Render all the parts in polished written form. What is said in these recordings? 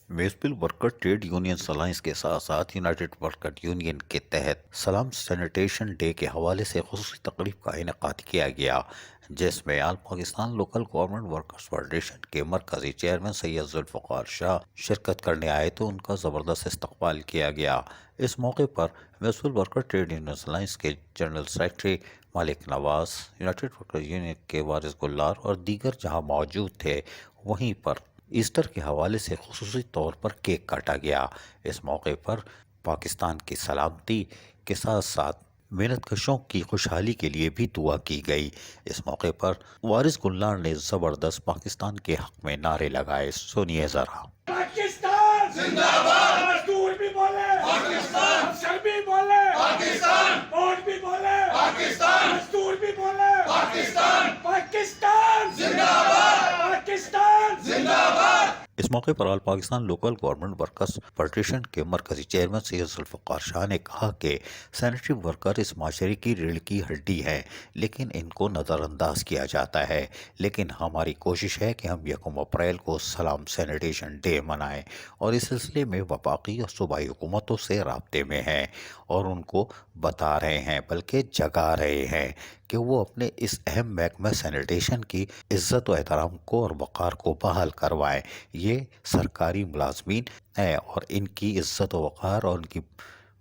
میوزپل worker trade union alliance کے ساتھ ساتھ یونائٹڈ ورکر یونین کے تحت سلام سینیٹیشن ڈے کے حوالے سے خصوصی تقریب کا انعقاد کیا گیا، جس میں all Pakistan local government workers federation کے مرکزی چیئرمین سید ذوالفقار شاہ شرکت کرنے آئے تو ان کا زبردست استقبال کیا گیا۔ اس موقع پر میوزپل ورکر ٹریڈ یونین الائنس کے جنرل سیکرٹری ملک نواز، یونائٹڈ ورکر یونین کے وارث گلار اور دیگر جہاں موجود تھے، وہیں پر ایسٹر کے حوالے سے خصوصی طور پر کیک کاٹا گیا۔ اس موقع پر پاکستان کی سلامتی کے ساتھ ساتھ محنت کشوں کی خوشحالی کے لیے بھی دعا کی گئی۔ اس موقع پر وارث گلار نے زبردست پاکستان کے حق میں نعرے لگائے، سنیے ذرا۔ پاکستان زندہ باد، مزدور بھی بولے پاکستان، افسر بھی بولے پاکستان، ووٹ بھی بولے پاکستان، مزدور بھی بولے پاکستان، پاکستان زندہ باد، پاکستان زندہ باد۔ اس موقع پر all Pakistan local government workers federation کے مرکزی چیئرمین سید ذوالفقار شاہ نے کہا کہ سینیٹری ورکر اس معاشرے کی ریڑھ کی ہڈی ہیں، لیکن ان کو نظر انداز کیا جاتا ہے۔ لیکن ہماری کوشش ہے کہ ہم یکم اپریل کو سلام سینیٹیشن ڈے منائیں اور اس سلسلے میں وفاقی اور صوبائی حکومتوں سے رابطے میں ہیں اور ان کو بتا رہے ہیں بلکہ جگا رہے ہیں کہ وہ اپنے اس اہم محکمہ سینیٹیشن کی عزت و احترام کو اور وقار کو بحال کروائیں۔ یہ سرکاری ملازمین ہیں اور ان کی عزت و وقار اور ان کی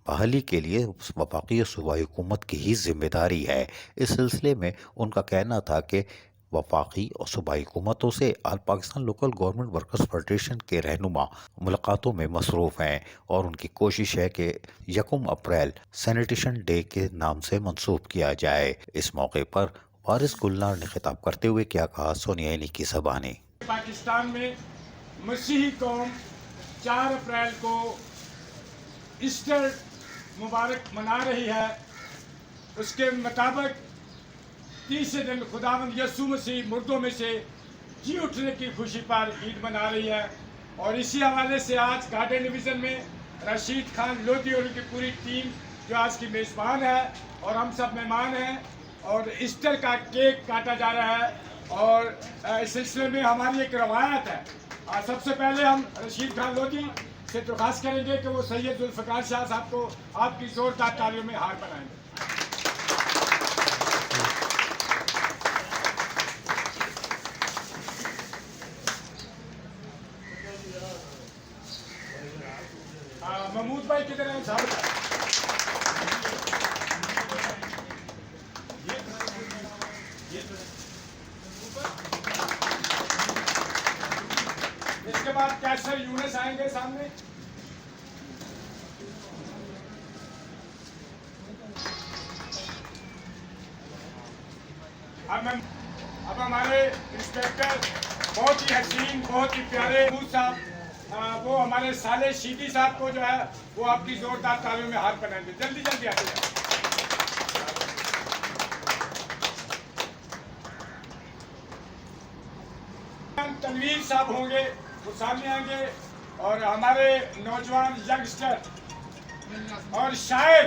بحالی کے لیے وفاقی اور صوبائی حکومت کی ہی ذمہ داری ہے۔ اس سلسلے میں ان کا کہنا تھا کہ وفاقی اور صوبائی حکومتوں سے all Pakistan local government workers federation کے رہنما ملاقاتوں میں مصروف ہیں اور ان کی کوشش ہے کہ یکم اپریل سینیٹیشن ڈے کے نام سے منسوب کیا جائے۔ اس موقع پر وارث گلار نے خطاب کرتے ہوئے کیا کہا، سنیے انہی کی زبانی۔ پاکستان میں مسیحی قوم 4 اپریل کو ایسٹر مبارک منا رہی ہے۔ اس کے مطابق 30 دن خداوند یسوع مسیح مردوں میں سے جی اٹھنے کی خوشی پر عید منا رہی ہے، اور اسی حوالے سے آج گارڈن ڈویژن میں رشید خان لودھی اور ان کی پوری ٹیم جو آج کی میزبان ہے اور ہم سب مہمان ہیں، اور ایسٹر کا کیک کاٹا جا رہا ہے۔ اور اس سلسلے میں ہماری ایک روایت ہے، سب سے پہلے ہم رشید خان لودھی سے درخواست کریں گے کہ وہ سید ذوالفقار شاہ صاحب کو آپ کی زوردار تالیوں میں ہار بنائیں گے۔ محمود بھائی کدھر ہیں صاحب؟ اس کے بعد کیسر یونس آئیں گے سامنے۔ اب ہمارے انسپیکٹر بہت ہی حسین، بہت ہی پیارے محمود صاحب، وہ ہمارے صالح شیدی صاحب کو جو ہے وہ آپ کی زوردار تالیوں میں ہار بنائیں گے۔ جلدی جلدی آتے ہیں۔ تنویر صاحب ہوں گے، وہ سامنے آئیں گے، اور ہمارے نوجوان ینگسٹر اور شاعر،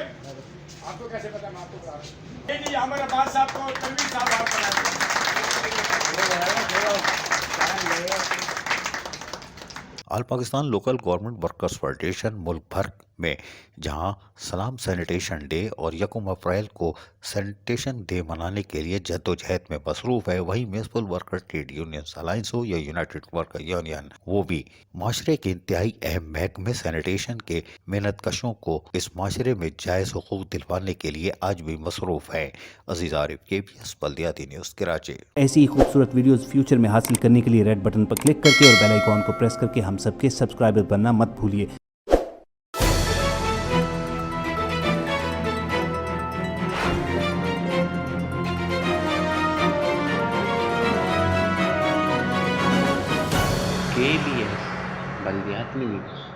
آپ کو کیسے پتا میں آپ کو بتا رہا ہوں، جی عمر عباس صاحب کو تنویر صاحب ہار بنائیں گے۔ All Pakistan local government workers federation ملک بھر میں جہاں سلام سینیٹیشن ڈے اور یکم اپریل کو سینیٹیشن ڈے منانے کے لیے جدوجہد میں مصروف ہے، وہیں میوزپل ورکر ٹریڈ یونین الائنس ہو یا یونائٹڈ ورکر یونین، وہ بھی معاشرے کے انتہائی اہم محکمے سینیٹیشن کے محنت کشوں کو اس معاشرے میں جائز حقوق دلوانے کے لیے آج بھی مصروف ہے۔ عزیز عارف، KBS بلدیاتی نیوز، کراچی۔ ایسی ہی خوبصورت ویڈیوز فیوچر میں حاصل کرنے کے لیے ریڈ بٹن پر کلک کر کے اور بیل آئیکن کو پریس کر کے ہم سب کے سبسکرائبر بننا مت بھولیے۔ KBS بلدیاتی نیوز۔